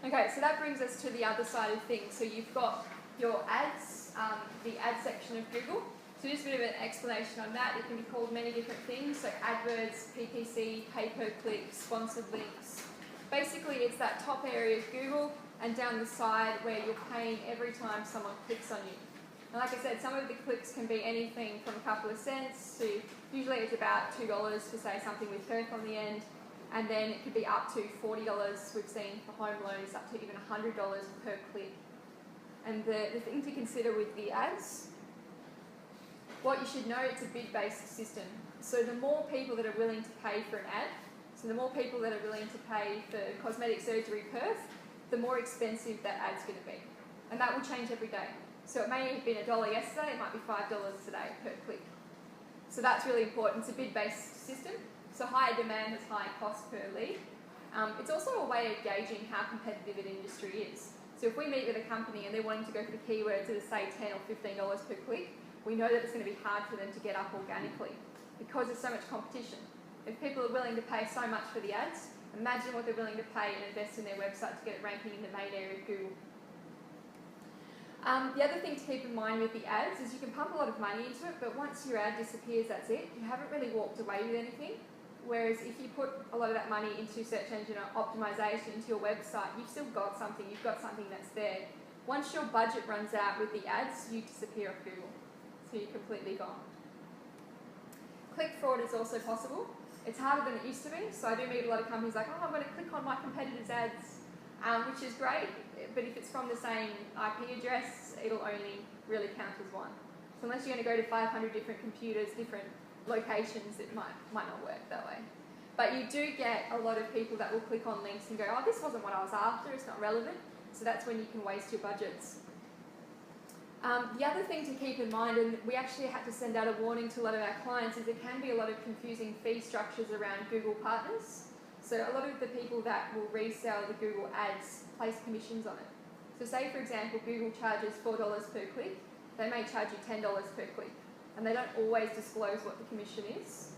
Okay, so that brings us to the other side of things. So you've got your ads, the ad section of Google. So just a bit of an explanation on that. It can be called many different things, so AdWords, PPC, pay-per-click, sponsored links. Basically, it's that top area of Google and down the side where you're paying every time someone clicks on you. And like I said, some of the clicks can be anything from a couple of cents to, usually it's about $2 for say something with Perth on the end, and then it could be up to $40, we've seen for home loans, up to even $100 per click. And the thing to consider with the ads, what you should know, it's a bid-based system. So the more people that are willing to pay for an ad, so the more people that are willing to pay for cosmetic surgery Perth, the more expensive that ad's going to be. And that will change every day. So it may have been $1 yesterday, it might be $5 today per click. So that's really important. It's a bid-based system. So higher demand has higher cost per lead. It's also a way of gauging how competitive an industry is. So if we meet with a company and they're wanting to go for the keywords that are say $10 or $15 per click, we know that it's going to be hard for them to get up organically because there's so much competition. If people are willing to pay so much for the ads, imagine what they're willing to pay and invest in their website to get it ranking in the main area of Google. The other thing to keep in mind with the ads is you can pump a lot of money into it, but once your ad disappears, that's it. You haven't really walked away with anything. Whereas if you put a lot of that money into search engine optimization, into your website, you've still got something. You've got something that's there. Once your budget runs out with the ads, you disappear off Google. So you're completely gone. Click fraud is also possible. It's harder than it used to be. So I do meet a lot of companies like, oh, I'm going to click on my competitor's ads, which is great. But if it's from the same IP address, it'll only really count as one. So unless you're going to go to 500 different computers, different locations, it might not work that way. But you do get a lot of people that will click on links and go, oh, this wasn't what I was after, it's not relevant. So that's when you can waste your budgets. The other thing to keep in mind, and we actually had to send out a warning to a lot of our clients, is there can be a lot of confusing fee structures around Google partners. So a lot of the people that will resell the Google ads place commissions on it. So say, for example, Google charges $4 per click, they may charge you $10 per click. And they don't always disclose what the commission is.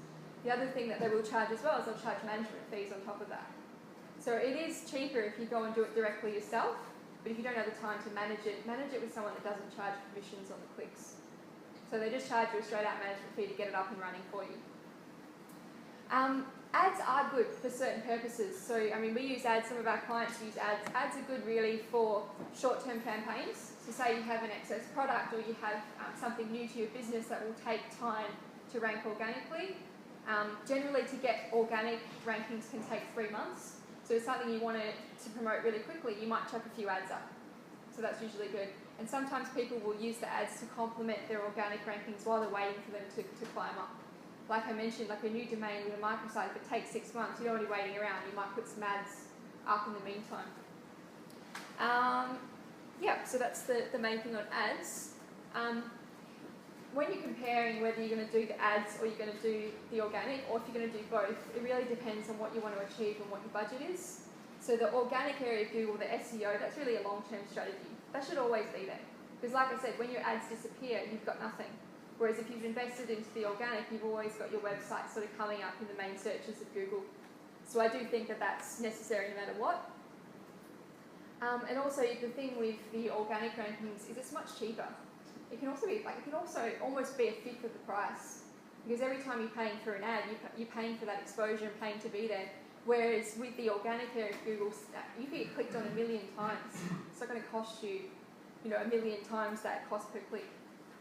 The other thing that they will charge as well is they'll charge management fees on top of that. So it is cheaper if you go and do it directly yourself, but if you don't have the time to manage it with someone that doesn't charge commissions on the clicks. So they just charge you a straight out management fee to get it up and running for you. Ads are good for certain purposes. So, I mean, we use ads, some of our clients use ads. Ads are good really for short-term campaigns. So say you have an excess product or you have something new to your business that will take time to rank organically. Generally, to get organic rankings can take 3 months. So it's something you want to promote really quickly, you might chuck a few ads up. So that's usually good. And sometimes people will use the ads to complement their organic rankings while they're waiting for them to climb up. Like I mentioned, like a new domain with a microsite, if it takes 6 months, you don't want to be waiting around. You might put some ads up in the meantime. Yeah, so that's the main thing on ads. When you're comparing whether you're going to do the ads or you're going to do the organic, or if you're going to do both, it really depends on what you want to achieve and what your budget is. So the organic area of Google, the SEO, that's really a long-term strategy. That should always be there. Because like I said, when your ads disappear, you've got nothing. Whereas if you've invested into the organic, you've always got your website sort of coming up in the main searches of Google. So I do think that that's necessary no matter what. And also the thing with the organic rankings is it's much cheaper. It can also be almost be a fifth of the price, because every time you're paying for an ad, you're paying for that exposure and paying to be there. Whereas with the organic area of Google, you can get clicked on 1 million times. It's not going to cost you, 1 million times that cost per click.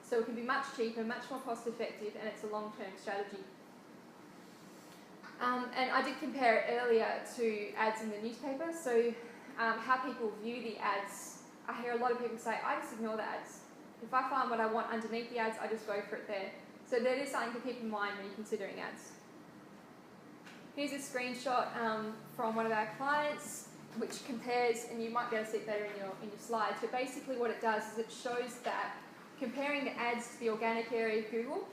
So it can be much cheaper, much more cost effective, and it's a long-term strategy. And I did compare it earlier to ads in the newspaper. So how people view the ads, I hear a lot of people say, I just ignore the ads. If I find what I want underneath the ads, I just go for it there. So that is something to keep in mind when you're considering ads. Here's a screenshot from one of our clients, which compares, and you might be able to see it better in your slides, but basically what it does is it shows that comparing the ads to the organic area of Google,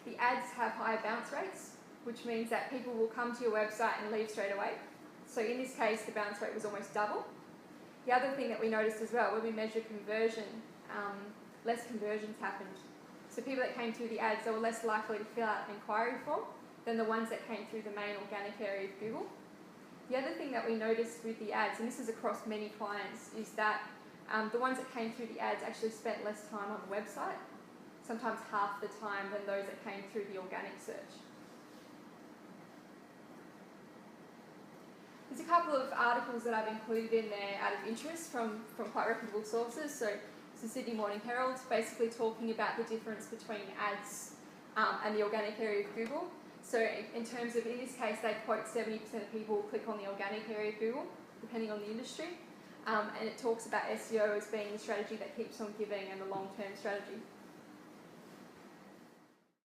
the ads have higher bounce rates, which means that people will come to your website and leave straight away. So in this case, the bounce rate was almost double. The other thing that we noticed as well, when we measure conversion, less conversions happened. So people that came through the ads, they were less likely to fill out an inquiry form than the ones that came through the main organic area of Google. The other thing that we noticed with the ads, and this is across many clients, is that the ones that came through the ads actually spent less time on the website, sometimes half the time than those that came through the organic search. There's a couple of articles that I've included in there out of interest from quite reputable sources. So it's the Sydney Morning Herald, basically talking about the difference between ads and the organic area of Google. So in terms of, in this case, they quote 70% of people click on the organic area of Google, depending on the industry. And it talks about SEO as being the strategy that keeps on giving and the long-term strategy.